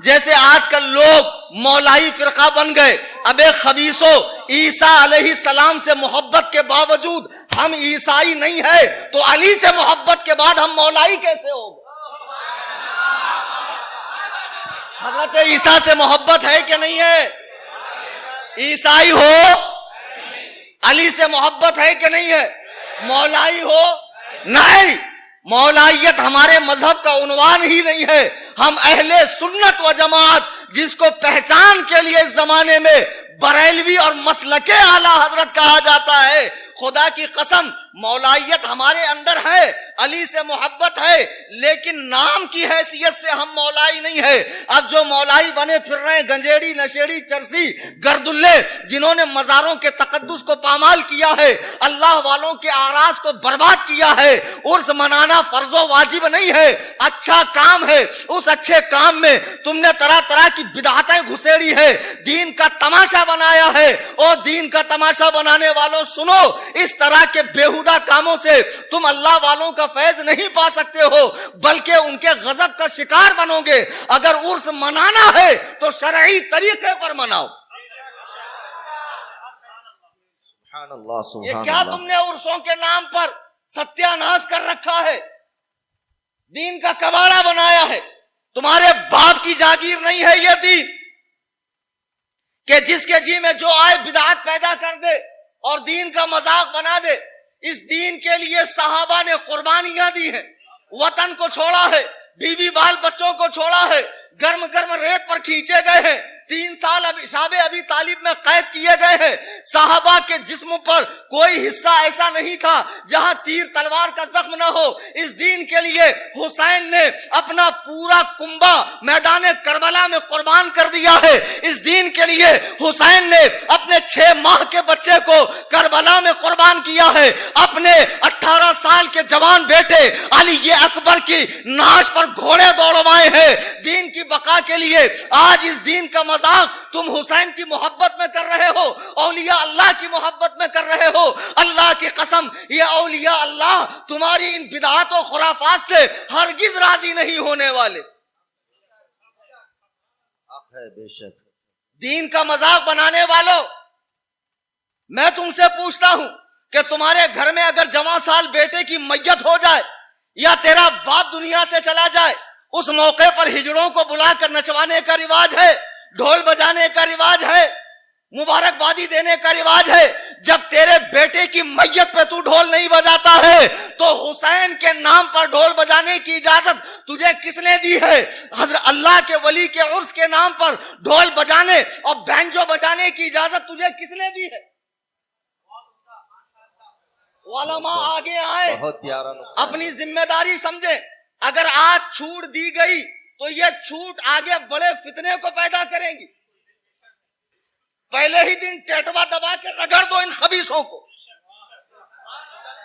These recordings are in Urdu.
جیسے آج کل لوگ مولائی فرقہ بن گئے. ابے خبیثو، عیسیٰ علیہ السلام سے محبت کے باوجود ہم عیسائی نہیں ہے تو علی سے محبت کے بعد ہم مولائی کیسے ہو گئے؟ حضرت عیسیٰ سے محبت ہے کہ نہیں ہے؟ عیسائی ہو، علی سے محبت ہے کہ نہیں ہے؟ مولائی ہو، نہیں. مولائیت ہمارے مذہب کا عنوان ہی نہیں ہے. ہم اہل سنت و جماعت، جس کو پہچان کے لیے اس زمانے میں بریلوی اور مسلک اعلی حضرت کہا جاتا ہے. خدا کی قسم مولائیت ہمارے اندر ہے، علی سے محبت ہے، لیکن نام کی حیثیت سے ہم مولائی نہیں ہے. اب جو مولائی بنے پھر رہے ہیں، گنجیڑی، نشیڑی، چرسی، گردلے، جنہوں نے مزاروں کے تقدس کو پامال کیا ہے، اللہ والوں کے آراز کو برباد کیا ہے. عرس منانا فرض و واجب نہیں ہے، اچھا کام ہے. اس اچھے کام میں تم نے طرح طرح کی بدعتیں گھسیڑی ہے، دین کا تماشا بنایا ہے. اور دین کا تماشا بنانے والوں سنو، اس طرح کے بیہودہ کاموں سے تم اللہ والوں کا فیض نہیں پا سکتے ہو، بلکہ ان کے غضب کا شکار بنو گے. اگر عرس منانا ہے تو شرعی طریقے پر مناؤ. یہ کیا تم نے عرسوں کے نام پر ستیہ ناش کر رکھا ہے، دین کا کباڑا بنایا ہے. تمہارے باپ کی جاگیر نہیں ہے یہ دین کہ جس کے جی میں جو آئے بدعت پیدا کر دے اور دین کا مذاق بنا دے. اس دین کے لیے صحابہ نے قربانیاں دی ہیں، وطن کو چھوڑا ہے، بیوی بال بچوں کو چھوڑا ہے، گرم گرم ریت پر کھینچے گئے ہیں، 3 سال شاب ابی طالب میں قید کیے گئے ہیں. صحابہ کے جسم پر کوئی حصہ ایسا نہیں تھا جہاں تیر تلوار کا زخم نہ ہو. اس دین کے لیے حسین نے اپنا پورا کنبہ میدان کربلا میں قربان کر دیا ہے. اس دین کے لیے حسین نے اپنے 6 ماہ کے بچے کو کربلا میں قربان کیا ہے. اپنے 18 سال کے جوان بیٹے علی اکبر کی ناش پر گھوڑے دوڑوائے ہیں دین کی بقا کے لیے. آج اس دین کا مذاق تم حسین کی محبت میں کر رہے ہو، اولیاء اللہ کی محبت میں کر رہے ہو. اللہ کی قسم یہ اولیاء اللہ تمہاری ان بدعات و خرافات سے ہرگز راضی نہیں ہونے والے. بے شک دین کا مذاق بنانے والوں، میں تم سے پوچھتا ہوں کہ تمہارے گھر میں اگر جوان سال بیٹے کی میت ہو جائے یا تیرا باپ دنیا سے چلا جائے، اس موقع پر ہجڑوں کو بلا کر نچوانے کا رواج ہے، ڈھول بجانے کا رواج ہے، مبارکبادی دینے کا رواج ہے. جب تیرے بیٹے کی میت پہ تو ڈھول نہیں بجاتا ہے تو حسین کے نام پر ڈھول بجانے کی اجازت تجھے کس نے دی ہے؟ حضرت اللہ کے ولی کے عرس کے نام پر ڈھول بجانے اور بینجو بجانے کی اجازت تجھے کس نے دی ہے؟ علماء آگے آئے، بہت پیارا نقطہ. اپنی ذمہ داری سمجھے. اگر آج چھوٹ دی گئی تو یہ چھوٹ آگے بڑے فتنے کو پیدا کریں گی. پہلے ہی دن ٹیٹوا دبا کے رگڑ دو ان خبیثوں کو.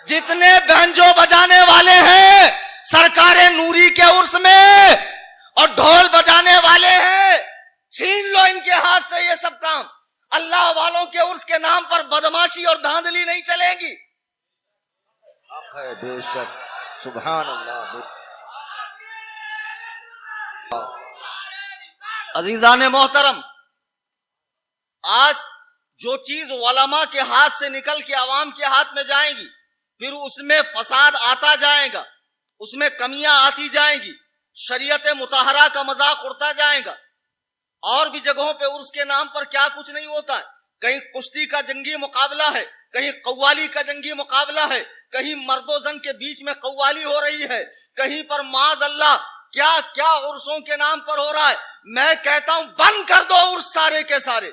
جتنے بینجو بجانے والے ہیں سرکار نوری کے عرس میں اور ڈھول بجانے والے ہیں، چھین لو ان کے ہاتھ سے یہ سب کام. اللہ والوں کے عرس کے نام پر بدماشی اور دھاندلی نہیں چلے گی. بے شک سبحان اللہ. عزیزان محترم، آج جو چیز علماء کے ہاتھ سے نکل کے عوام کے ہاتھ میں جائیں گی، پھر اس میں فساد آتا جائے گا، اس میں کمیاں آتی جائیں گی، شریعت مطہرہ کا مذاق اڑتا جائے گا. اور بھی جگہوں پہ عرس کے نام پر کیا کچھ نہیں ہوتا ہے. کہیں کشتی کا جنگی مقابلہ ہے، کہیں قوالی کا جنگی مقابلہ ہے، کہیں مرد و زن کے بیچ میں قوالی ہو رہی ہے، کہیں پر معاذ اللہ کیا کیا عرسوں کے نام پر ہو رہا ہے. میں کہتا ہوں بند کر دو عرس سارے کے سارے.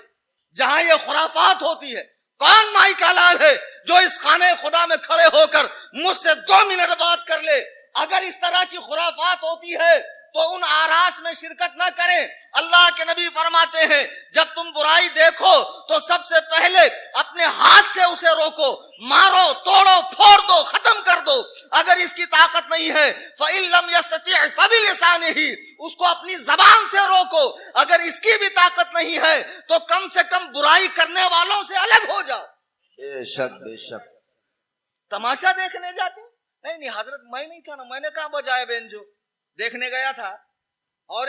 جہاں یہ خرافات ہوتی ہے، کون مائی کا لال ہے جو اس خانے خدا میں کھڑے ہو کر مجھ سے 2 منٹ بات کر لے؟ اگر اس طرح کی خرافات ہوتی ہے تو ان آراس میں شرکت نہ کریں. اللہ کے نبی فرماتے ہیں جب تم برائی دیکھو تو سب سے پہلے اپنے ہاتھ سے اسے روکو، مارو، توڑو، پھوڑ دو، ختم کر دو. اگر اس کی طاقت نہیں ہے فَإِن لَمْ يَسْتَطِعْ فَبِلِسَانِهِ، اس کو اپنی زبان سے روکو. اگر اس کی بھی طاقت نہیں ہے تو کم سے کم برائی کرنے والوں سے الگ ہو جاؤ. بے شک بے شک. تماشا دیکھنے جاتے ہیں؟ نہیں حضرت میں نہیں تھا نا، میں نے کہاں بجایا بینجو، دیکھنے گیا تھا. اور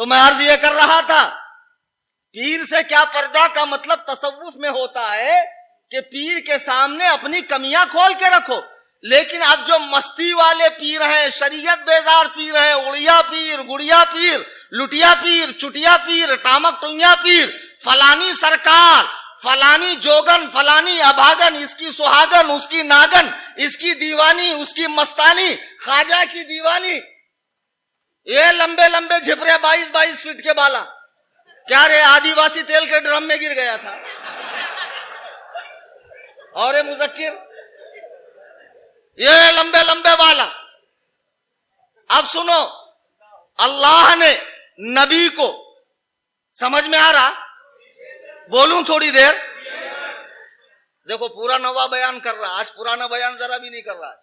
تو میں عرض یہ کر رہا تھا پیر سے کیا پردہ کا مطلب تصوف میں ہوتا ہے کہ پیر کے سامنے اپنی کمیاں کھول کے رکھو. لیکن اب جو مستی والے پیر ہیں, شریعت بیزار پیر ہیں, اڑیا پیر, گڑیا پیر, لٹیا پیر, چٹیا پیر, ٹامک ٹنگیا پیر, فلانی سرکار, فلانی جوگن, فلانی ابھاگن, اس کی سہاگن, اس کی ناگن, اس کی دیوانی, اس کی مستانی, خواجہ کی دیوانی, یہ لمبے لمبے جھپرے 22 فٹ کے بالا, کیا رے آدی واسی تیل کے ڈرم میں گر گیا تھا. اور مذکر یہ لمبے لمبے بالا. اب سنو, اللہ نے نبی کو, سمجھ میں آ رہا؟ بولوں تھوڑی دیر؟ دیکھو پورا نوا بیان کر رہا, آج پرانا بیان ذرا بھی نہیں کر رہا. آج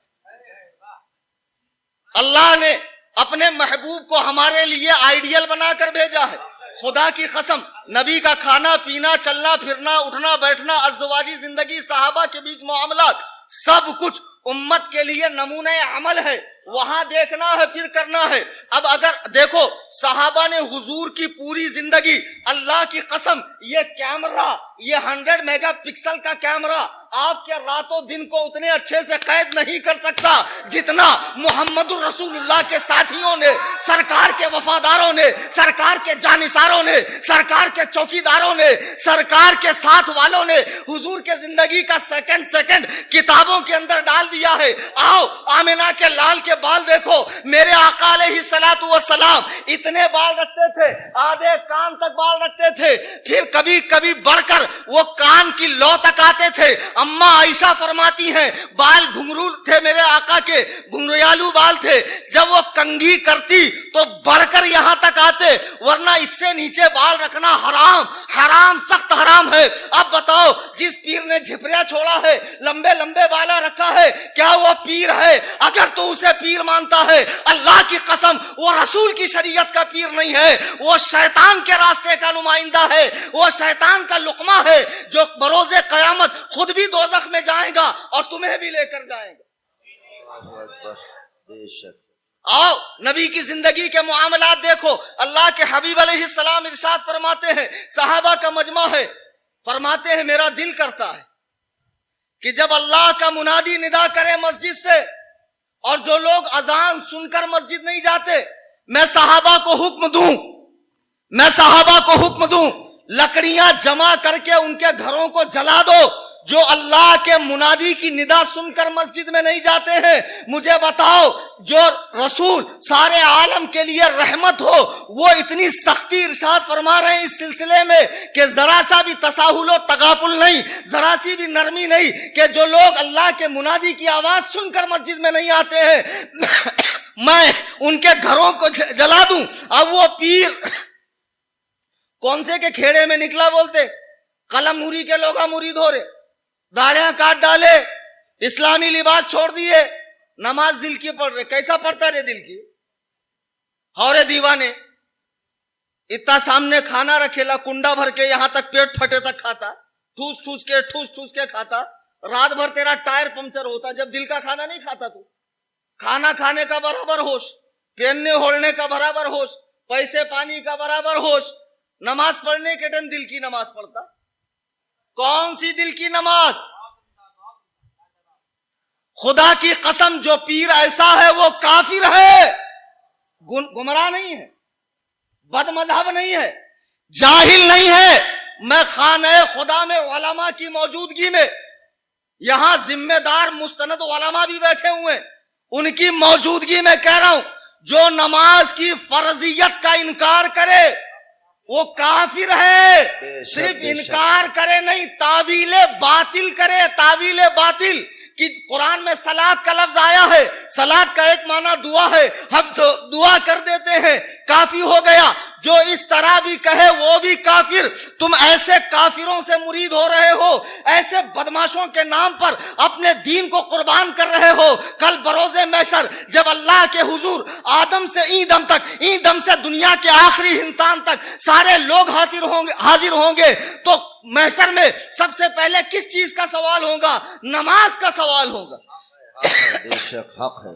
اللہ نے اپنے محبوب کو ہمارے لیے آئیڈیل بنا کر بھیجا ہے. خدا کی قسم, نبی کا کھانا پینا, چلنا پھرنا, اٹھنا بیٹھنا, ازدواجی زندگی, صحابہ کے بیچ معاملات, سب کچھ امت کے لیے نمونہ عمل ہے. وہاں دیکھنا ہے, پھر کرنا ہے. اب اگر دیکھو صحابہ نے حضور کی پوری زندگی, اللہ کی قسم یہ کیمرہ, یہ 100 میگا پکسل کا کیمرہ آپ کے راتوں دن کو اتنے اچھے سے قید نہیں کر سکتا جتنا محمد الرسول اللہ کے ساتھیوں نے, سرکار کے وفاداروں نے, سرکار کے جانثاروں نے, سرکار کے چوکیداروں نے, سرکار کے ساتھ والوں نے حضور کے زندگی کا سیکنڈ سیکنڈ کتابوں کے اندر ڈال دیا ہے. آؤ آمنہ کے لال کے بال دیکھو, میرے آقا علیہ الصلوۃ والسلام اتنے بال رکھتے تھے, آدھے کان تک بال رکھتے تھے, پھر کبھی کبھی بڑھ کر وہ کان کی لو تک آتے تھے. اماں عائشہ فرماتی ہیں بال گھنگرو تھے میرے آقا کے, گھنگریالو بال تھے, جب وہ کنگھی کرتی تو بڑھ کر یہاں تک آتے, ورنہ اس سے نیچے بال رکھنا حرام, حرام, سخت حرام ہے. اب بتاؤ جس پیر نے جھپریا چھوڑا ہے, لمبے لمبے بالا رکھا ہے, کیا وہ پیر ہے؟ اگر تو اسے پیر مانتا ہے, اللہ کی قسم وہ رسول کی شریعت کا پیر نہیں ہے, وہ شیطان کے راستے کا نمائندہ ہے, وہ شیطان کا لقمہ ہے جو بروز قیامت خود بھی دوزخ میں جائے گا اور تمہیں بھی لے کر جائے گا. بے شک. آؤ نبی کی زندگی کے معاملات دیکھو. اللہ کے حبیب علیہ السلام ارشاد فرماتے ہیں, صحابہ کا مجمع ہے, فرماتے ہیں میرا دل کرتا ہے کہ جب اللہ کا منادی ندا کرے مسجد سے, اور جو لوگ اذان سن کر مسجد نہیں جاتے, میں صحابہ کو حکم دوں, میں صحابہ کو حکم دوں لکڑیاں جمع کر کے ان کے گھروں کو جلا دو جو اللہ کے منادی کی ندا سن کر مسجد میں نہیں جاتے ہیں. مجھے بتاؤ جو رسول سارے عالم کے لیے رحمت ہو, وہ اتنی سختی ارشاد فرما رہے ہیں اس سلسلے میں کہ ذرا سا بھی تساہل و تغافل نہیں, ذرا سی بھی نرمی نہیں, کہ جو لوگ اللہ کے منادی کی آواز سن کر مسجد میں نہیں آتے ہیں میں ان کے گھروں کو جلا دوں. اب وہ پیر کون سے کے کھیڑے میں نکلا بولتے, قلم موری کے لوگا مرید ہو رہے, داڑیاں کاٹ ڈالے, اسلامی لباس چھوڑ دیے, نماز دل کی پڑھ رہے. کیسا پڑھتا رہے دل کی؟ ہورے دیوانے, اتنا سامنے کھانا رکھیلا کنڈا بھر کے, یہاں تک پیٹ پھٹے تک کھاتا, ٹھوس ٹھوس کے کھاتا, رات بھر تیرا ٹائر پنکچر ہوتا. جب دل کا کھانا نہیں کھاتا تو کھانا کھانے کا برابر ہوش, پہننے اوڑھنے کا برابر ہوش, پیسے پانی کا برابر ہوش, نماز پڑھنے کے ٹائم دل کی نماز پڑھتا. کون سی دل کی نماز؟ خدا کی قسم جو پیر ایسا ہے وہ کافر ہے, گمراہ نہیں ہے, بد مذہب نہیں ہے, جاہل نہیں ہے. میں خانہ خدا میں علماء کی موجودگی میں, یہاں ذمہ دار مستند علماء بھی بیٹھے ہوئے ہیں, ان کی موجودگی میں کہہ رہا ہوں جو نماز کی فرضیت کا انکار کرے وہ کافر ہے. صرف انکار کرے نہیں, تعویل باطل کرے, تعویل باطل. کہ قرآن میں صلاۃ کا لفظ آیا ہے, صلاۃ کا ایک معنی دعا ہے, ہم دعا کر دیتے ہیں, کافی ہو گیا. جو اس طرح بھی کہے وہ بھی کافر. تم ایسے کافروں سے مرید ہو رہے ہو, ایسے بدماشوں کے نام پر اپنے دین کو قربان کر رہے ہو. کل بروز محشر جب اللہ کے حضور آدم سے این دم تک, این دم سے دنیا کے آخری انسان تک سارے لوگ حاضر ہوں گے تو محشر میں سب سے پہلے کس چیز کا سوال ہوگا؟ نماز کا سوال ہوگا. بے شک حق ہے.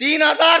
3000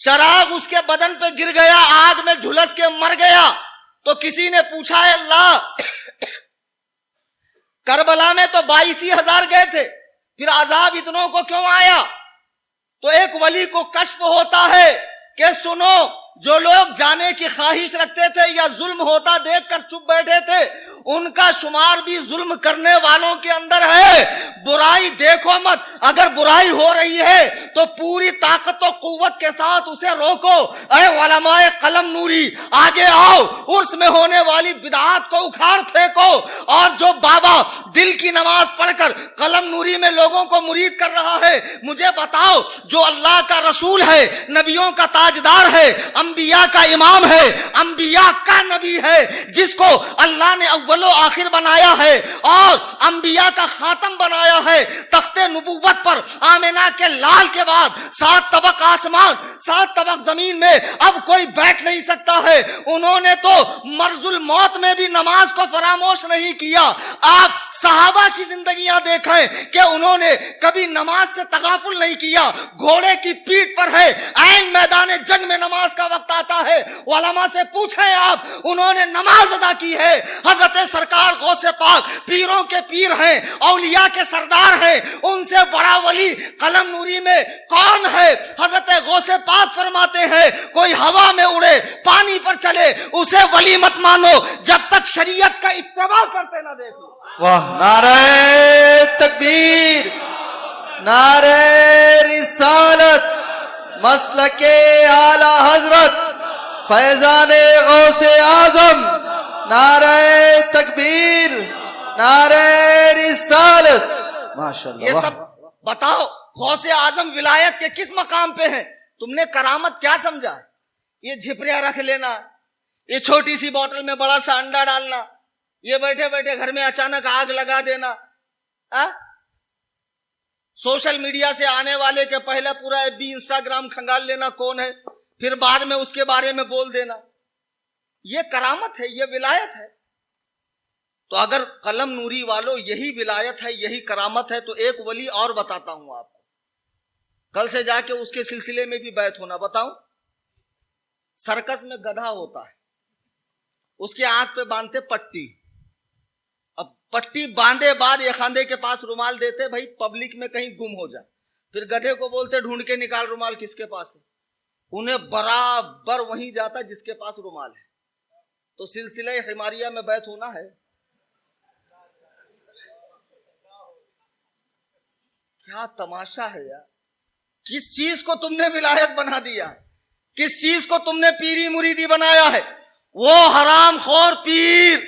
چراغ اس کے بدن پہ گر گیا, آگ میں جھلس کے مر گیا. تو کسی نے پوچھا ہے اللہ کربلا میں تو 22,000 گئے تھے, پھر عذاب اتنوں کو کیوں آیا؟ تو ایک ولی کو کشف ہوتا ہے کہ سنو, جو لوگ جانے کی خواہش رکھتے تھے یا ظلم ہوتا دیکھ کر چپ بیٹھے تھے, ان کا شمار بھی ظلم کرنے والوں کے اندر ہے. برائی دیکھو مت, اگر برائی ہو رہی ہے تو پوری طاقت و قوت کے ساتھ اسے روکو. اے علماء قلم نوری, آگے آؤ, عرس میں ہونے والی بدعات کو اکھاڑ پھینکو. اور جو بابا دل کی نماز پڑھ کر قلم نوری میں لوگوں کو مرید کر رہا ہے, مجھے بتاؤ, جو اللہ کا رسول ہے, نبیوں کا تاجدار ہے, انبیاء کا امام ہے, انبیاء کا نبی ہے, جس کو اللہ نے اول و آخر بنایا ہے اور انبیاء کا خاتم بنایا ہے, تخت نبوت پر آمنہ کے لال کے بعد 7 طبق آسمان 7 طبق زمین میں اب کوئی بیٹھ نہیں سکتا ہے. انہوں نے تو مرض الموت میں بھی نماز کو فراموش نہیں کیا. آپ صحابہ کی زندگیاں دیکھیں کہ انہوں نے کبھی نماز سے تغافل نہیں کیا. گھوڑے کی پیٹھ پر ہے, عین میدان جنگ میں نماز کا وقت آتا ہے, علماء سے پوچھیں آپ, انہوں نے نماز ادا کی ہے. حضرت سرکار غوث پاک پیروں کے پیر ہیں, اولیاء کے سردار ہیں, ان سے بڑا ولی قلم نوری میں کون ہے؟ حضرت غوث پاک فرماتے ہیں کوئی ہوا میں اڑے, پانی پر چلے, اسے ولی مت مانو جب تک شریعت کا اتباع کرتے نہ دیکھو. واہ, نعرہ تکبیر, نعرہ رسالت, مسلک اعلی حضرت فیضان غوث اعظم, نعرہ تکبیر, نعرہ رسالت. ماشاءاللہ. یہ سب بتاؤ, غوث اعظم ولایت کے کس مقام پہ ہیں؟ تم نے کرامت کیا سمجھا؟ یہ جھپڑیاں رکھ لینا, یہ چھوٹی سی بوتل میں بڑا سا انڈا ڈالنا, یہ بیٹھے بیٹھے گھر میں اچانک آگ لگا دینا, سوشل میڈیا سے آنے والے کے پہلے پورا FB انسٹاگرام کھنگال لینا کون ہے, پھر بعد میں اس کے بارے میں بول دینا. یہ کرامت ہے, یہ ولایت ہے. تو اگر قلم نوری والو یہی ولایت ہے, یہی کرامت ہے, تو ایک ولی اور بتاتا ہوں آپ کو, کل سے جا کے اس کے سلسلے میں بھی بیعت ہونا. بتاؤں, سرکس میں گدھا ہوتا ہے, اس کے آنکھ پہ باندھتے پٹی. اب پٹی باندھے بعد یہ خاندے کے پاس رومال دیتے, بھائی پبلک میں کہیں گم ہو جائے. پھر گدھے کو بولتے ڈھونڈ کے نکال رومال کس کے پاس ہے, انہیں برابر وہیں جاتا جس کے پاس رومال ہے. تو سلسلہ حماریہ میں بیعت ہونا ہے. کیا تماشا ہے یار, کس چیز کو تم نے ولایت بنا دیا, کس چیز کو تم نے پیری مریدی بنایا ہے. وہ حرام خور پیر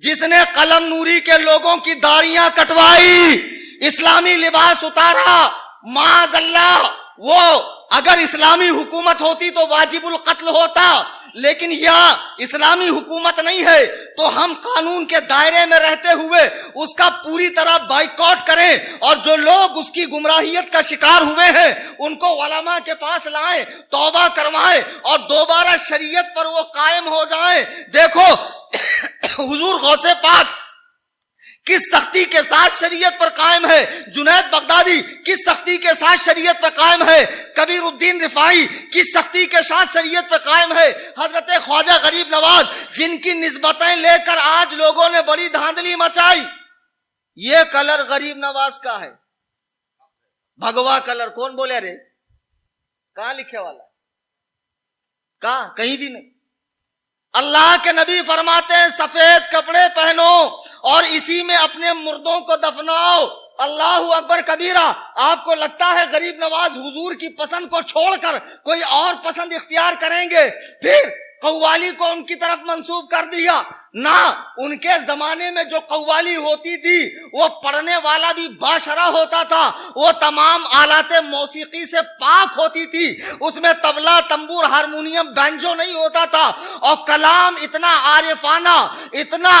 جس نے قلم نوری کے لوگوں کی داڑیاں کٹوائی, اسلامی لباس اتارا, معاذ اللہ, وہ اگر اسلامی حکومت ہوتی تو واجب القتل ہوتا, لیکن یہ اسلامی حکومت نہیں ہے تو ہم قانون کے دائرے میں رہتے ہوئے اس کا پوری طرح بائیکاٹ کریں, اور جو لوگ اس کی گمراہیت کا شکار ہوئے ہیں ان کو علماء کے پاس لائیں, توبہ کروائیں, اور دوبارہ شریعت پر وہ قائم ہو جائیں. دیکھو حضور غوث پاک کس سختی کے ساتھ شریعت پر قائم ہے, جنید بغدادی کس سختی کے ساتھ شریعت پر قائم ہے, کبیر الدین رفاعی کس سختی کے ساتھ شریعت پر قائم ہے, حضرت خواجہ غریب نواز جن کی نسبتیں لے کر آج لوگوں نے بڑی دھاندلی مچائی. یہ کلر غریب نواز کا ہے, بھگوا کلر. کون بولے رے, کہاں لکھے والا, کہاں, کہیں بھی نہیں. اللہ کے نبی فرماتے ہیں سفید کپڑے پہنو اور اسی میں اپنے مردوں کو دفناؤ. اللہ اکبر کبیرہ. آپ کو لگتا ہے غریب نواز حضور کی پسند کو چھوڑ کر کوئی اور پسند اختیار کریں گے؟ پھر قوالی کو ان کی طرف منسوب کر دیا. نہ, ان کے زمانے میں جو قوالی ہوتی تھی وہ پڑھنے والا بھی باشرہ ہوتا تھا, وہ تمام آلات موسیقی سے پاک ہوتی تھی, اس میں طبلہ, تنبور, ہارمونیم, بینجو نہیں ہوتا تھا, اور کلام اتنا عارفانہ, اتنا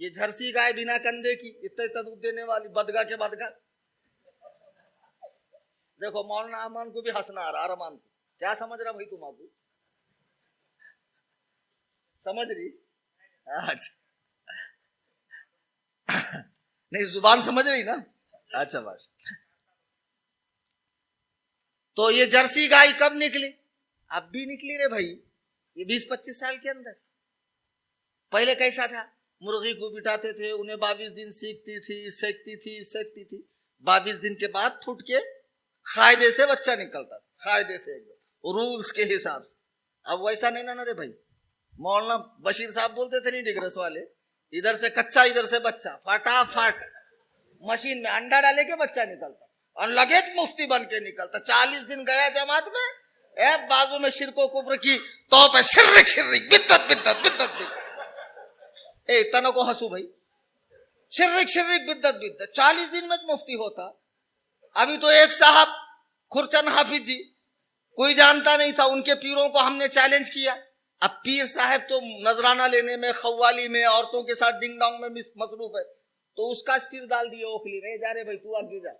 یہ جھرسی گائے بنا کندھے کی اتنا اتنا دودھ دینے والی بدگا کے بدگا. دیکھو مولانا امان کو بھی ہنسنا آ رہا, ارمان کو کیا سمجھ رہا بھائی تم؟ آپ کو سمجھ رہی؟ اچھا نہیں زبان سمجھ رہی نا. اچھا بس. تو یہ جرسی گائے کب نکلی؟ اب بھی نکلی رے بھائی, یہ 20-25 سال کے اندر. پہلے کیسا تھا؟ مرغی کو بٹاتے تھے, انہیں 22 دن سیکھتی تھی, سیکھتی تھی. 22 دن کے بعد پھٹ کے قاعدے سے بچہ نکلتا تھا, قاعدے سے ایک دم رولز کے حساب سے. اب ویسا نہیں نا رے بھائی. مولانا بشیر صاحب بولتے تھے نہیں ڈگرس والے, ادھر سے کچا ادھر سے بچہ, فٹافٹ مشین میں انڈا ڈالے کے بچہ نکلتا اور لگیج مفتی بن کے نکلتا. 40 دن گیا جماعت میں, بازو میں شرک و کفر کی تو پہ شرک بدت. اتنا کو ہنسو بھائی, شرک بدت 40 دن میں مفتی ہوتا. ابھی تو ایک صاحب خرچن حافظ جی, کوئی جانتا نہیں تھا, ان کے پیروں کو ہم نے چیلنج کیا. اب پیر صاحب تو نذرانہ لینے میں, قوالی میں, عورتوں کے ساتھ ڈنگ ڈانگ میں مصروف ہے, تو اس کا سر ڈال دیا اوکھلی میں, جا رہے بھائی تو آگے جا.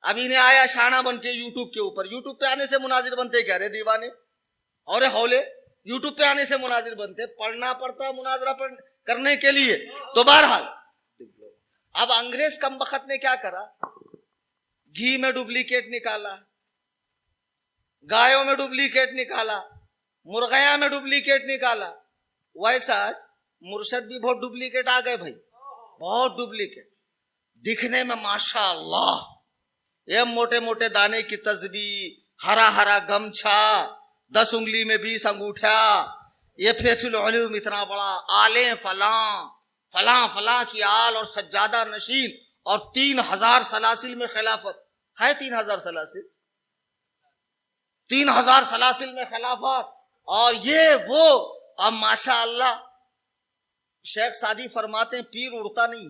ابھی نے آیا شانہ بن کے یوٹیوب کے اوپر. یوٹیوب پہ آنے سے مناظر بنتے کیا رے دیوانے اور ہولے؟ یوٹیوب پہ آنے سے مناظر بنتے, پڑھنا پڑتا مناظرہ کرنے کے لیے. تو بہرحال اب انگریز کم بخت نے کیا کرا, گھی میں ڈپلیکیٹ نکالا, گایوں میں ڈپلیکیٹ نکالا, مرغیاں میں ڈپلیکیٹ نکالا. ویسا مرشد بھی بہت ڈپلیکیٹ آ گئے بھائی, بہت ڈپلیکیٹ. دکھنے میں ماشاء اللہ یہ موٹے موٹے دانے کی تسبیح, ہرا ہرا گمچھا, 10 انگلی میں 20 انگوٹھا, یہ فیض العلوم اتنا بڑا, آلیں فلاں کی آل اور سجادہ نشین, اور 3000 سلاسل میں خلافت ہے. 3000 سلاسل, 3000 سلاسل میں خلافت. اور یہ وہ, اب ماشاء اللہ شیخ سعدی فرماتے ہیں پیر اڑتا نہیں,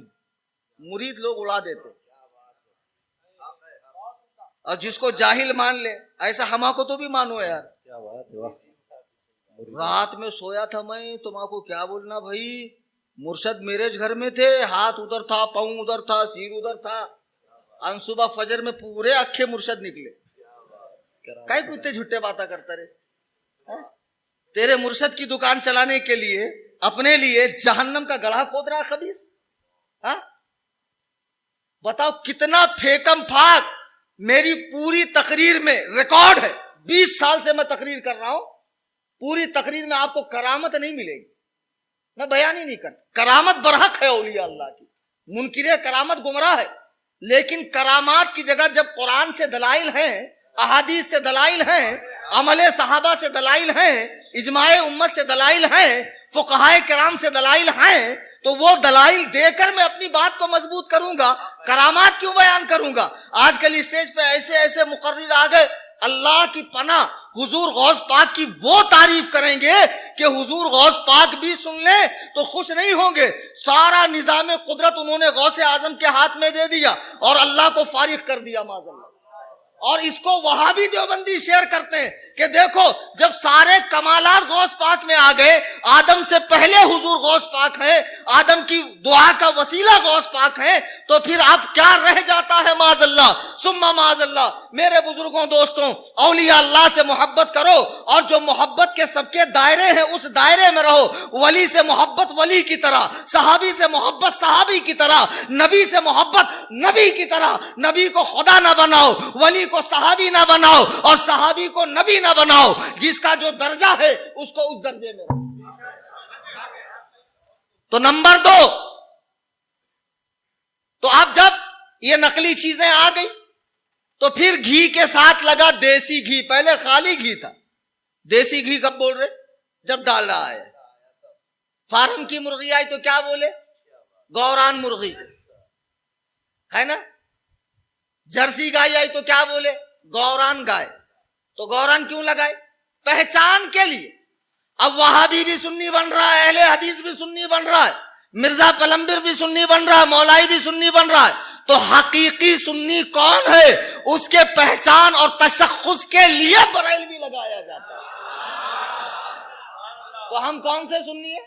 مرید لوگ اڑا دیتے. اور جس کو جاہل مان لے, ایسا ہما کو تو بھی مانو یار. رات میں سویا تھا میں, تم کو کیا بولنا بھائی, مرشد میرج گھر میں تھے, ہاتھ ادھر تھا, پاؤں ادھر تھا, سیر ادھر تھا. ان صبح فجر میں پورے اکھے مرشد نکلے. کئی کتے جھوٹے باتیں کرتا رہے. تیرے مرشد کی دکان چلانے کے لیے اپنے لیے جہنم کا گڑھا کھود رہا خبیث. بتاؤ کتنا پھیکم پھاک. میری پوری تقریر میں ریکارڈ ہے, 20 سال سے میں تقریر کر رہا ہوں, پوری تقریر میں آپ کو کرامت نہیں ملے گی. میں بیان ہی نہیں کرتا. کرامت برحق ہے اولیاء اللہ کی, منکر کرامت گمراہ ہے. لیکن کرامات کی جگہ جب قرآن سے دلائل ہیں, احادیث سے دلائل ہیں, عمل صحابہ سے دلائل ہیں, اجماع امت سے دلائل ہیں, فقہائے کرام سے دلائل ہیں, تو وہ دلائل دے کر میں اپنی بات کو مضبوط کروں گا. کرامات کیوں بیان کروں گا؟ آج کل اسٹیج پہ ایسے ایسے مقرر آ گئے, اللہ کی پناہ حضور غوث پاک کی وہ تعریف کریں گے کہ حضور غوث پاک بھی سن لیں تو خوش نہیں ہوں گے. سارا نظام قدرت انہوں نے غوث اعظم کے ہاتھ میں دے دیا اور اللہ کو فارغ کر دیا معاذ اللہ. اور اس کو وہابی دیوبندی شیئر کرتے ہیں کہ دیکھو جب سارے کمالات غوث پاک میں آ گئے, آدم سے پہلے حضور غوث پاک ہیں, آدم کی دعا کا وسیلہ غوث پاک ہیں, تو پھر اب کیا رہ جاتا ہے معاذ اللہ ثم معاذ اللہ. میرے بزرگوں دوستوں, اولیاء اللہ سے محبت کرو, اور جو محبت کے سب کے دائرے ہیں اس دائرے میں رہو. ولی سے محبت ولی کی طرح, صحابی سے محبت صحابی کی طرح, نبی سے محبت نبی کی طرح. نبی کو خدا نہ بناؤ, ولی کو صحابی نہ بناؤ, اور صحابی کو نبی نہ بناؤ. جس کا جو درجہ ہے اس کو اس درجے میں رہو. تو نمبر 2, تو اب جب یہ نقلی چیزیں آ گئی تو پھر گھی کے ساتھ لگا دیسی گھی. پہلے خالی گھی تھا, دیسی گھی کب بول رہے؟ جب ڈالڈا آیا. فارم کی مرغی آئی تو کیا بولے؟ گوران مرغی ہے نا. جرسی گائے آئی تو کیا بولے؟ گوران گائے. تو گوران کیوں لگائے؟ پہچان کے لیے. اب وہابی بھی سنی بن رہا ہے, اہل حدیث بھی سنی بن رہا ہے, مرزا پلمبر بھی سنی بن رہا ہے, مولائی بھی سنی بن رہا ہے. تو حقیقی سنی کون ہے؟ اس کے پہچان اور تشخص کے لیے بریلوی لگایا جاتا ہے. تو ہم کون سے سنی ہیں؟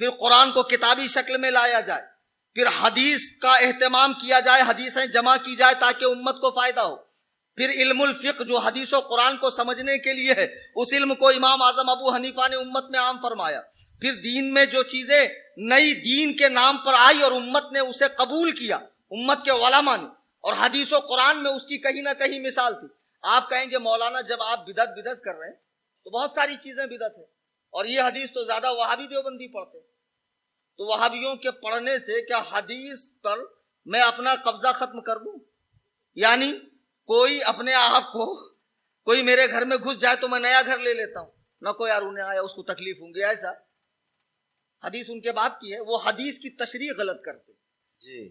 پھر قرآن کو کتابی شکل میں لایا جائے، پھر حدیث کا اہتمام کیا جائے، حدیثیں جمع کی جائے تاکہ امت کو فائدہ ہو، پھر علم الفقہ جو حدیث و قرآن کو سمجھنے کے لیے ہے، اس علم کو امام اعظم ابو حنیفہ نے امت میں عام فرمایا، پھر دین میں جو چیزیں نئی دین کے نام پر آئی اور امت نے اسے قبول کیا، امت کے علماء نے، اور حدیث و قرآن میں اس کی کہیں نہ کہیں مثال تھی۔ آپ کہیں گے مولانا جب آپ بدعت کر رہے ہیں تو بہت ساری چیزیں بدعت ہے، اور یہ حدیث تو زیادہ وہابی دیوبندی پڑھتے ہیں، تو وہابیوں کے پڑھنے سے کیا حدیث پر میں اپنا قبضہ ختم کر دوں؟ یعنی کوئی اپنے آپ کو کوئی میرے گھر میں گھس جائے تو میں نیا گھر لے لیتا ہوں، نہ کوئی یار انہیں آیا اس کو تکلیف ہوں گی، ایسا حدیث ان کے باپ کی ہے، وہ حدیث کی تشریح غلط کرتے جی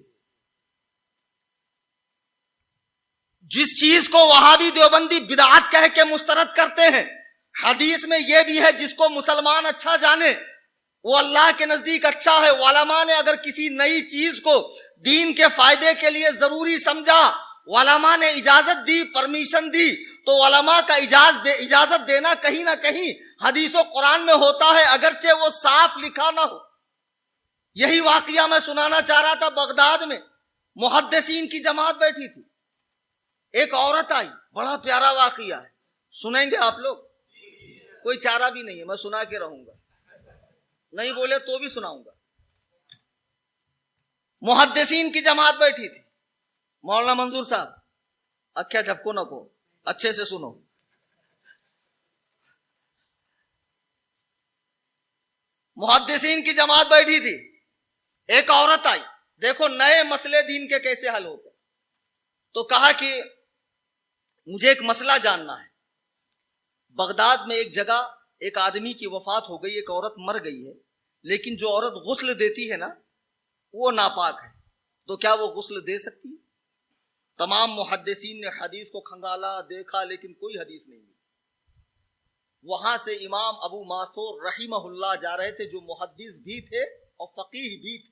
جس چیز کو وہابی دیوبندی بدعت کہہ کے مسترد کرتے ہیں، حدیث میں یہ بھی ہے جس کو مسلمان اچھا جانے وہ اللہ کے نزدیک اچھا ہے۔ علماء نے اگر کسی نئی چیز کو دین کے فائدے کے لیے ضروری سمجھا، علماء نے اجازت دی، پرمیشن دی، تو علماء کا اجازت دینا کہیں نہ کہیں حدیث و قرآن میں ہوتا ہے، اگرچہ وہ صاف لکھا نہ ہو۔ یہی واقعہ میں سنانا چاہ رہا تھا۔ بغداد میں محدثین کی جماعت بیٹھی تھی، ایک عورت آئی، بڑا پیارا واقعہ ہے، سنیں گے آپ لوگ؟ کوئی چارہ بھی نہیں ہے، میں سنا کے رہوں گا، نہیں بولے تو بھی سناؤں گا۔ محدثین کی جماعت بیٹھی تھی، مولانا منظور صاحب اکھیا جھپکو نہ کو، اچھے سے سنو۔ محدثین کی جماعت بیٹھی تھی، ایک عورت آئی، دیکھو نئے مسئلے دین کے کیسے حل ہوتے، تو کہا کہ مجھے ایک مسئلہ جاننا ہے۔ بغداد میں ایک جگہ ایک آدمی کی وفات ہو گئی، ایک عورت مر گئی ہے، لیکن جو عورت غسل دیتی ہے نا وہ ناپاک ہے، تو کیا وہ غسل دے سکتی ہے؟ تمام محدثین نے حدیث کو کھنگالا، دیکھا، لیکن کوئی حدیث نہیں ملی۔ وہاں سے امام ابو معصور رحمہ اللہ جا رہے تھے، جو محدث بھی تھے اور فقیہ بھی تھے،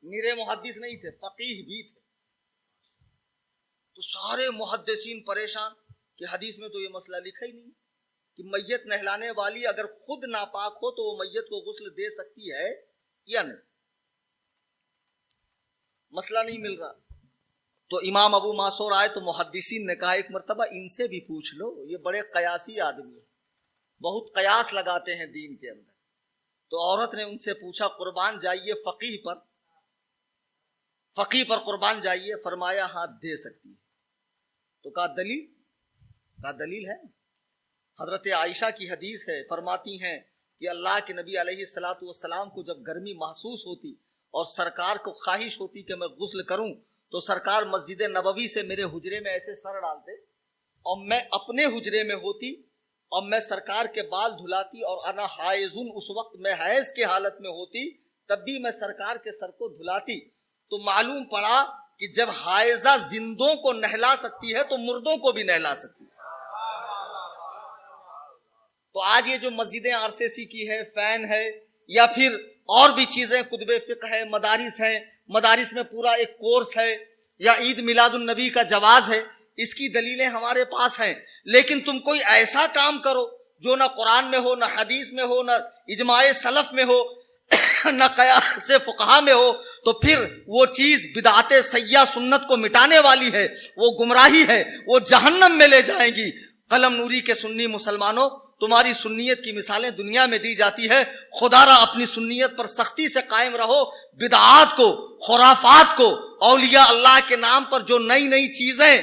نیرے محدث نہیں تھے، فقیہ بھی تھے۔ تو سارے محدثین پریشان کہ حدیث میں تو یہ مسئلہ لکھا ہی نہیں کہ میت نہلانے والی اگر خود ناپاک ہو تو وہ میت کو غسل دے سکتی ہے یا نہیں، مسئلہ نہیں مل رہا۔ تو امام ابو معصور آئے تو محدثین نے کہا ایک مرتبہ ان سے بھی پوچھ لو، یہ بڑے قیاسی آدمی ہیں، بہت قیاس لگاتے ہیں دین کے اندر۔ تو عورت نے ان سے پوچھا قربان جائیے فقیہ پر قربان جائیے، فرمایا ہاں دے سکتی ہے۔ تو کہا دلیل؟ کہا دلیل ہے، حضرت عائشہ کی حدیث ہے، فرماتی ہیں کہ اللہ کے نبی علیہ الصلوۃ والسلام کو جب گرمی محسوس ہوتی اور سرکار کو خواہش ہوتی کہ میں غسل کروں تو سرکار مسجد نبوی سے میرے حجرے میں ایسے سر ڈالتے اور میں اپنے حجرے میں ہوتی اور میں سرکار کے بال دھلاتی، اور انا حائزن، اس وقت میں حیض کے حالت میں ہوتی، تب بھی میں سرکار کے سر کو دھلاتی۔ تو معلوم پڑا کہ جب حائضہ زندوں کو نہلا سکتی ہے تو مردوں کو بھی نہلا سکتی ہے۔ تو آج یہ جو مسجدیں RCC کی ہے، فین ہے، یا پھر اور بھی چیزیں، کتب فقہ ہے، مدارس ہیں، مدارس میں پورا ایک کورس ہے، یا عید میلاد النبی کا جواز ہے، اس کی دلیلیں ہمارے پاس ہیں۔ لیکن تم کوئی ایسا کام کرو جو نہ قرآن میں ہو، نہ حدیث میں ہو، نہ اجماع سلف میں ہو، نہ قیاس فقہا میں ہو، تو پھر وہ چیز بدعت سیاہ سنت کو مٹانے والی ہے، وہ گمراہی ہے، وہ جہنم میں لے جائیں گی۔ قلم نوری کے سنی مسلمانوں، تمہاری سنیت کی مثالیں دنیا میں دی جاتی ہے، خدا را اپنی سنیت پر سختی سے قائم رہو، بدعات کو، خرافات کو، اولیاء اللہ کے نام پر جو نئی نئی چیزیں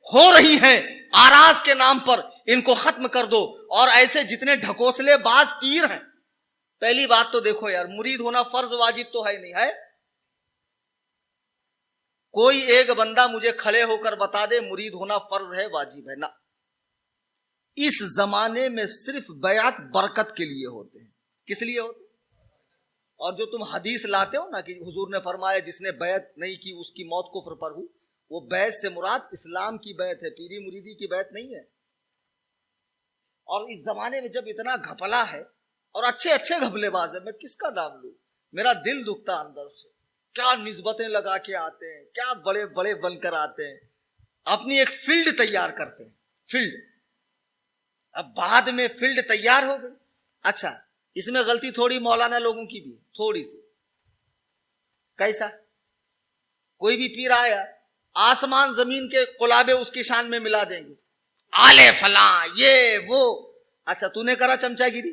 ہو رہی ہیں آراز کے نام پر، ان کو ختم کر دو۔ اور ایسے جتنے ڈھکوسلے باز پیر ہیں، پہلی بات تو دیکھو یار، مرید ہونا فرض واجب تو ہے نہیں ہے؟ کوئی ایک بندہ مجھے کھڑے ہو کر بتا دے مرید ہونا فرض ہے، واجب ہے؟ نہ، اس زمانے میں صرف بیعت برکت کے لیے ہوتے ہیں۔ کس لیے ہوتے ہیں؟ اور جو تم حدیث لاتے ہو نا کہ حضور نے فرمایا جس نے بیعت نہیں کی اس کی موت کفر پر ہو، وہ بیعت سے مراد اسلام کی بیعت ہے، پیری مریدی کی بیعت نہیں ہے۔ اور اس زمانے میں جب اتنا گھپلا ہے اور اچھے اچھے گھپلے باز ہے، میں کس کا نام لوں؟ میرا دل دکھتا اندر سے، کیا نسبتیں لگا کے آتے ہیں، کیا بڑے بڑے بن کر آتے ہیں، اپنی ایک فیلڈ تیار کرتے ہیں، فیلڈ۔ اب بعد میں فیلڈ تیار ہو گئی، اچھا اس میں غلطی تھوڑی مولانا لوگوں کی بھی تھوڑی سی. کیسا؟ کوئی بھی پیر آیا آسمان زمین کے قلابے اس کی شان میں ملا دیں گے, آلے فلاں یہ وہ. اچھا تو نے کرا چمچا گیری,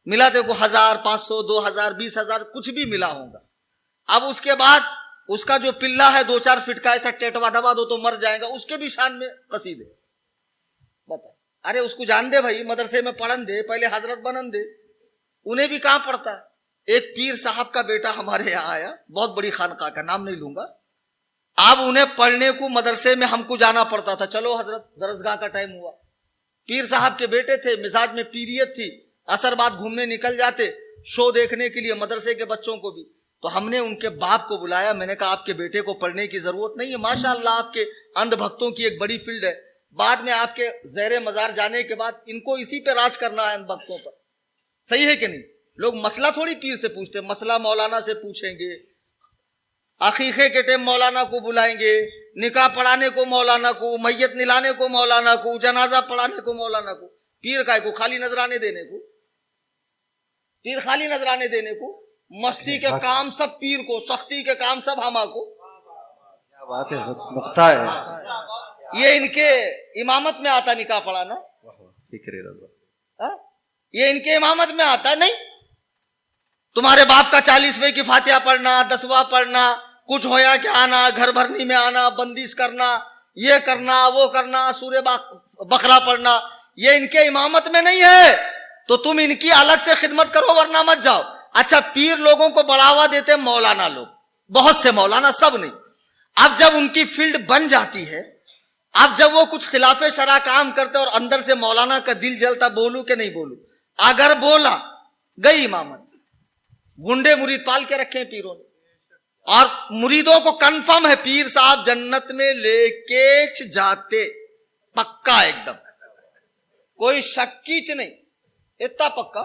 ملا دے کو 1000 500 2000 20,000 کچھ بھی ملا ہوگا. اب اس کے بعد اس کا جو پلہ ہے 2-4 فٹ کا ایسا ٹیٹوا دبا دو تو مر جائے گا, اس کے بھی شان میں قصیدے. بتا ارے اس کو جان دے بھائی, مدرسے میں پڑھن دے, پہلے حضرت بنن دے. انہیں بھی کہاں پڑھتا ہے. ایک پیر صاحب کا بیٹا ہمارے یہاں آیا, بہت بڑی خانقاہ کا, نام نہیں لوں گا. اب انہیں پڑھنے کو مدرسے میں ہم کو جانا پڑتا تھا, چلو حضرت درسگاہ کا ٹائم ہوا. پیر صاحب کے بیٹے تھے, مزاج میں پیریت تھی, اثر بعد گھومنے نکل جاتے شو دیکھنے کے لیے مدرسے کے بچوں کو بھی. تو ہم نے ان کے باپ کو بلایا, میں نے کہا آپ کے بیٹے کو پڑھنے کی ضرورت نہیں ہے, ماشاءاللہ آپ کے اندھ بھکتوں کی ایک بڑی فیلڈ ہے, بعد میں آپ کے زیر مزار جانے کے بعد ان کو اسی پہ راج کرنا ہے اندھ بھکتوں پر. صحیح ہے کہ نہیں؟ لوگ مسئلہ تھوڑی پیر سے پوچھتے, مسئلہ مولانا سے پوچھیں گے, عقیقے کے ٹائم مولانا کو بلائیں گے, نکاح پڑھانے کو مولانا کو, میت نلانے کو مولانا کو, جنازہ پڑھانے کو مولانا کو. پیر کا کو خالی نذرانے دینے کو, پیر خالی نذرانے دینے کو, مستی کے کام سب پیر کو, سختی کے کام سب ہما کو. کیا بات ہے, نقطہ ہے. یہ ان کے امامت میں آتا نکاح پڑھانا, فکر رضا, یہ ان کے امامت میں آتا ہے. نہیں, تمہارے باپ کا 40ویں کی فاتحہ پڑھنا, 10واں پڑھنا, کچھ ہویا کہ آنا, گھر بھرنی میں آنا, بندش کرنا, یہ کرنا وہ کرنا, سورہ بقرہ پڑھنا, یہ ان کے امامت میں نہیں ہے. تو تم ان کی الگ سے خدمت کرو ورنہ مت جاؤ. اچھا پیر لوگوں کو بڑھاوا دیتے مولانا لوگ, بہت سے مولانا, سب نہیں. اب جب ان کی فیلڈ بن جاتی ہے, اب جب وہ کچھ خلاف شرع کام کرتے اور اندر سے مولانا کا دل جلتا, بولوں کہ نہیں بولوں, اگر بولا گئی امامت. گنڈے مرید پال کے رکھے ہیں پیروں نے, اور مریدوں کو کنفرم ہے پیر صاحب جنت میں لے کے جاتے, پکا ایک دم, کوئی شکیچ نہیں, اتنا پکا.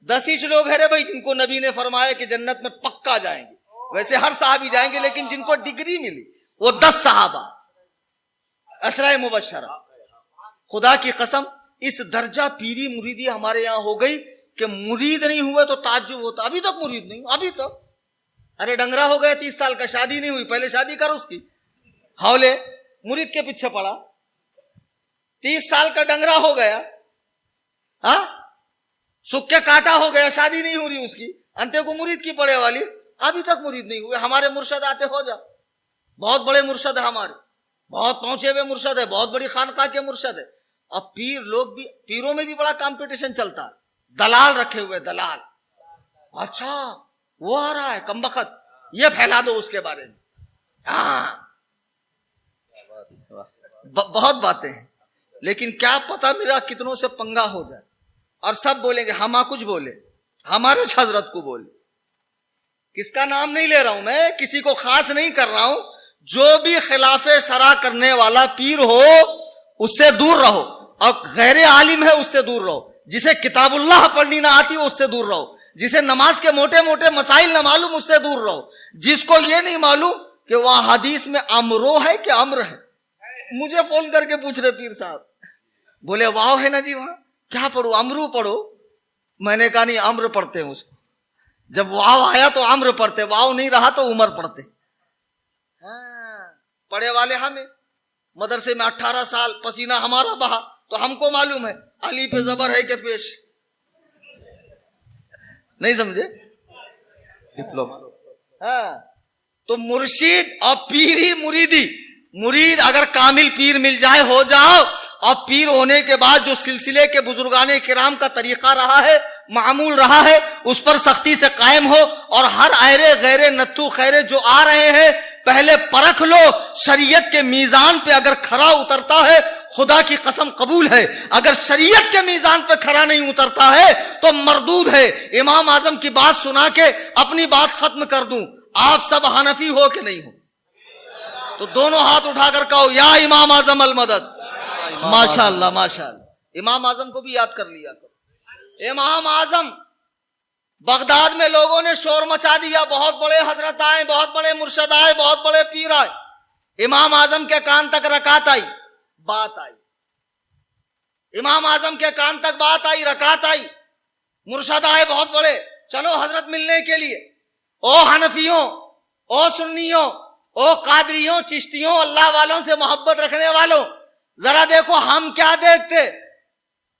10 انچ لوگ ہے رے بھائی جن کو نبی نے فرمایا کہ جنت میں پکا جائیں گے. ویسے ہر صحابی جائیں گے, لیکن جن کو ڈگری ملی وہ 10 صحابہ عشرہ مبشرہ. خدا کی قسم اس درجہ پیری مریدی ہمارے یہاں ہو گئی کہ مرید نہیں ہوئے تو تعجب ہوتا, ابھی تک مرید نہیں, ابھی تک. ارے ڈنگرا ہو گیا 30 سال کا, شادی نہیں ہوئی, پہلے شادی کر اس کی. ہولے مرید کے پیچھے پڑا, 30 سال کا ڈنگرا ہو گیا, ہاں سکھ کے کاٹا ہو گیا, شادی نہیں ہو رہی اس کی, انتے کو مرید کی پڑے والی, ابھی تک مرید نہیں ہوئے. ہمارے مرشد آتے ہو جا, بہت بڑے مرشد ہے ہمارے, بہت پہنچے ہوئے مرشد ہے, بہت بڑی خانقاہ کے مرشد ہے. اب پیر لوگ بھی, پیروں میں بھی بڑا کمپٹیشن چلتا ہے, دلال رکھے ہوئے, دلال. اچھا وہ آ رہا ہے کمبخت, یہ پھیلا دو اس کے بارے میں. ہاں بہت باتیں ہیں, لیکن کیا پتا میرا کتنوں سے پنگا ہو جائے اور سب بولیں گے ہما کچھ بولے, ہمارے حضرت کو بولے. کس کا نام نہیں لے رہا ہوں میں, کسی کو خاص نہیں کر رہا ہوں. جو بھی خلاف شرع کرنے والا پیر ہو اس سے دور رہو, اور غیر عالم ہے اس سے دور رہو. جسے کتاب اللہ پڑھنی نہ آتی اس سے دور رہو. جسے نماز کے موٹے موٹے مسائل نہ معلوم اس سے دور رہو. جس کو یہ نہیں معلوم کہ وہاں حدیث میں امرو ہے کہ امر ہے. مجھے فون کر کے پوچھ رہے پیر صاحب, بولے واو ہے نا جی, وہاں کیا پڑھو, امرو پڑھو. میں نے کہا نہیں, امر پڑھتے ہیں اس کو. جب واو آیا تو امر پڑھتے, واو نہیں رہا تو عمر پڑھتے. پڑھے والے ہمیں, مدرسے میں 18 سال پسینہ ہمارا بہا, تو ہم کو معلوم ہے علی پہ زبر ہے کہ پیش. نہیں سمجھے؟ ہاں تو مرشید اور پیری مریدی, مرید اگر کامل پیر مل جائے ہو جاؤ, اور پیر ہونے کے بعد جو سلسلے کے بزرگان کرام کا طریقہ رہا ہے, معمول رہا ہے, اس پر سختی سے قائم ہو. اور ہر ایرے غیرے نتو خیرے جو آ رہے ہیں پہلے پرکھ لو, شریعت کے میزان پہ اگر کھرا اترتا ہے خدا کی قسم قبول ہے, اگر شریعت کے میزان پہ کھرا نہیں اترتا ہے تو مردود ہے. امام اعظم کی بات سنا کے اپنی بات ختم کر دوں, آپ سب حنفی ہو کہ نہیں ہو؟ تو دونوں ہاتھ اٹھا کر کہو یا امام اعظم المدد. ماشاءاللہ ماشاءاللہ, امام اعظم کو بھی یاد کر لیا کرو. امام اعظم بغداد میں لوگوں نے شور مچا دیا, بہت بڑے حضرت آئے, بہت بڑے مرشد آئے, بہت بڑے پیر آئے. امام اعظم کے کان تک رکعت آئی, بات آئی. امام اعظم کے کان تک بات آئی, رکعت آئی. مرشد آئے بہت بڑے، چلو حضرت ملنے کے لیے، او حنفیوں، او سنیوں، او قادریوں، چشتیوں، اللہ والوں سے محبت رکھنے والوں، ذرا دیکھو ہم کیا دیکھتے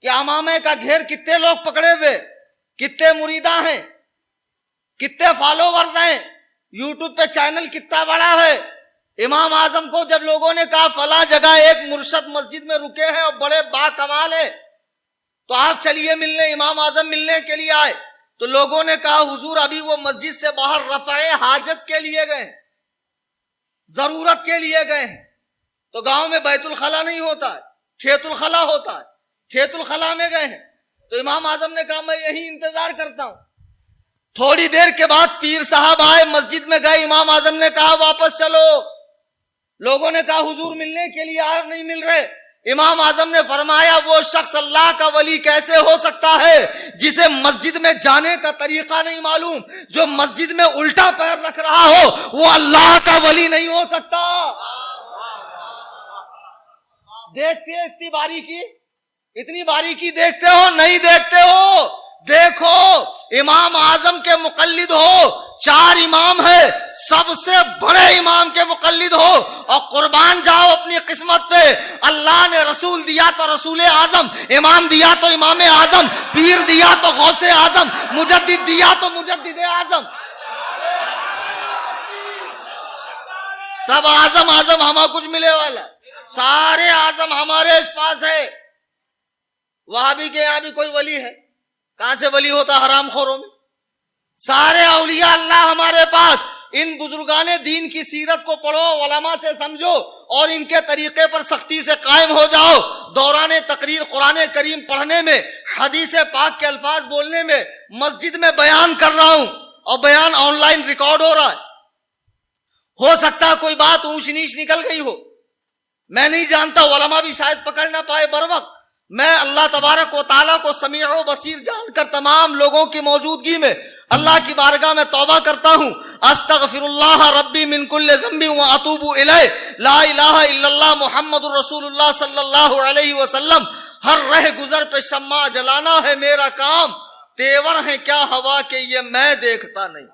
کہ امامے کا گھیر کتنے لوگ پکڑے ہوئے، کتنے مریداں ہیں، کتنے فالوورز ہیں، یوٹیوب پہ چینل کتنا بڑا ہے۔ امام اعظم کو جب لوگوں نے کہا فلاں جگہ ایک مرشد مسجد میں رکے ہیں اور بڑے با کمال ہیں، تو آپ چلیے ملنے، امام اعظم ملنے کے لیے آئے، تو لوگوں نے کہا حضور ابھی وہ مسجد سے باہر رفع حاجت کے لیے گئے، ضرورت کے لیے گئے ہیں۔ تو گاؤں میں بیت الخلا نہیں ہوتا ہے، کھیت الخلا ہوتا ہے، کھیت الخلا میں گئے ہیں۔ تو امام اعظم نے کہا میں یہی انتظار کرتا ہوں۔ تھوڑی دیر کے بعد پیر صاحب آئے، مسجد میں گئے، امام اعظم نے کہا واپس چلو۔ لوگوں نے کہا حضور ملنے کے لیے آئے نہیں مل رہے۔ امام اعظم نے فرمایا وہ شخص اللہ کا ولی کیسے ہو سکتا ہے جسے مسجد میں جانے کا طریقہ نہیں معلوم، جو مسجد میں الٹا پیر رکھ رہا ہو وہ اللہ کا ولی نہیں ہو سکتا۔ دیکھتے اتنی باریکی، اتنی باریکی دیکھتے ہو؟ نہیں دیکھتے ہو؟ دیکھو امام اعظم کے مقلد ہو، 4 امام ہے، سب سے بڑے امام کے مقلد ہو، اور قربان جاؤ اپنی قسمت پہ۔ اللہ نے رسول دیا تو رسول اعظم، امام دیا تو امام اعظم، پیر دیا تو غوث اعظم، مجدد دیا تو مجدد اعظم۔ سب اعظم اعظم ہمیں کچھ ملے والا، سارے اعظم ہمارے اس پاس ہے۔ وہابی کے یہاں بھی کوئی ولی ہے؟ کہاں سے ولی ہوتا؟ حرام خوروں میں۔ سارے اولیاء اللہ ہمارے پاس۔ ان بزرگان دین کی سیرت کو پڑھو، علماء سے سمجھو، اور ان کے طریقے پر سختی سے قائم ہو جاؤ۔ دوران تقریر قرآن کریم پڑھنے میں، حدیث پاک کے الفاظ بولنے میں، مسجد میں بیان کر رہا ہوں اور بیان آن لائن ریکارڈ ہو رہا ہے۔ ہو سکتا ہے کوئی بات اونچ نیچ نکل گئی ہو، میں نہیں جانتا، علماء بھی شاید پکڑ نہ پائے بر وقت۔ میں اللہ تبارک و تعالیٰ کو سمیع و بصیر جان کر تمام لوگوں کی موجودگی میں اللہ کی بارگاہ میں توبہ کرتا ہوں۔ استغفر اللہ ربی من کل ذنب واتوب الیہ، لا الہ الا اللہ محمد الرسول اللہ صلی اللہ علیہ وسلم۔ ہر رہ گزر پہ شمع جلانا ہے میرا کام، تیور ہیں کیا ہوا کہ یہ میں دیکھتا نہیں۔